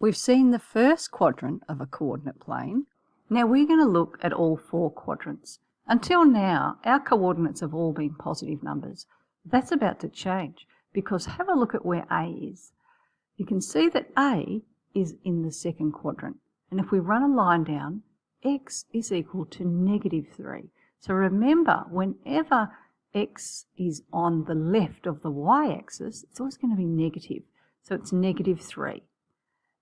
We've seen the first quadrant of a coordinate plane. Now we're going to look at all four quadrants. Until now, our coordinates have all been positive numbers. That's about to change because have a look at where A is. You can see that A is in the second quadrant. And if we run a line down, x is equal to -3. So remember, whenever x is on the left of the y-axis, it's always going to be negative. So it's -3.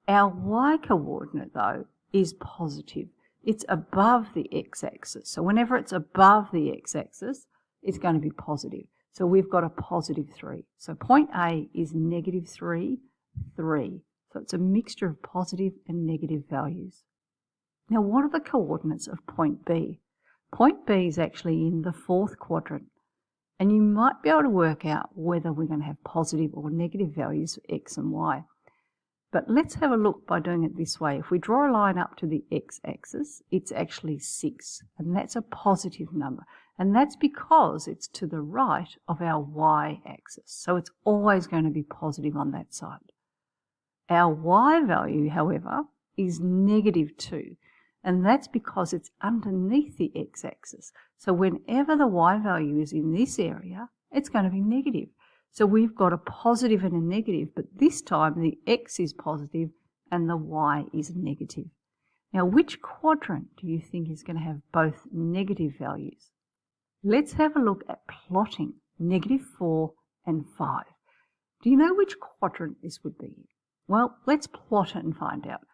Our y-coordinate, though, is positive. It's above the x-axis. So whenever it's above the x-axis, it's going to be positive. So we've got a +3. So point A is -3, 3. So it's a mixture of positive and negative values. Now what are the coordinates of point B? Point B is actually in the fourth quadrant. And you might be able to work out whether we're going to have positive or negative values for x and y. But let's have a look by doing it this way. If we draw a line up to the x-axis, it's actually 6, and that's a positive number. And that's because it's to the right of our y-axis. So it's always going to be positive on that side. Our y value, however, is -2, and that's because it's underneath the x-axis. So whenever the y value is in this area, it's going to be negative. So we've got a positive and a negative, but this time the x is positive and the y is negative. Now, which quadrant do you think is going to have both negative values? Let's have a look at plotting -4 and 5. Do you know which quadrant this would be in? Well, let's plot it and find out.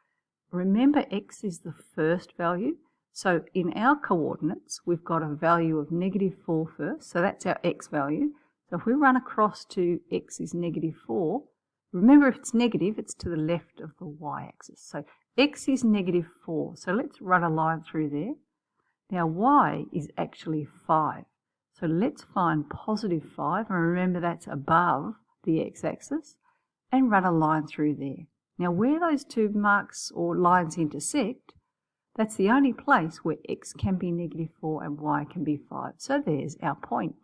Remember, x is the first value. So in our coordinates, we've got a value of -4 first. So that's our x value. So if we run across to x is -4, remember if it's negative, it's to the left of the y-axis. So x is -4. So let's run a line through there. Now y is actually 5. So let's find +5, and remember that's above the x-axis, and run a line through there. Now where those two marks or lines intersect, that's the only place where x can be -4 and y can be 5. So there's our point.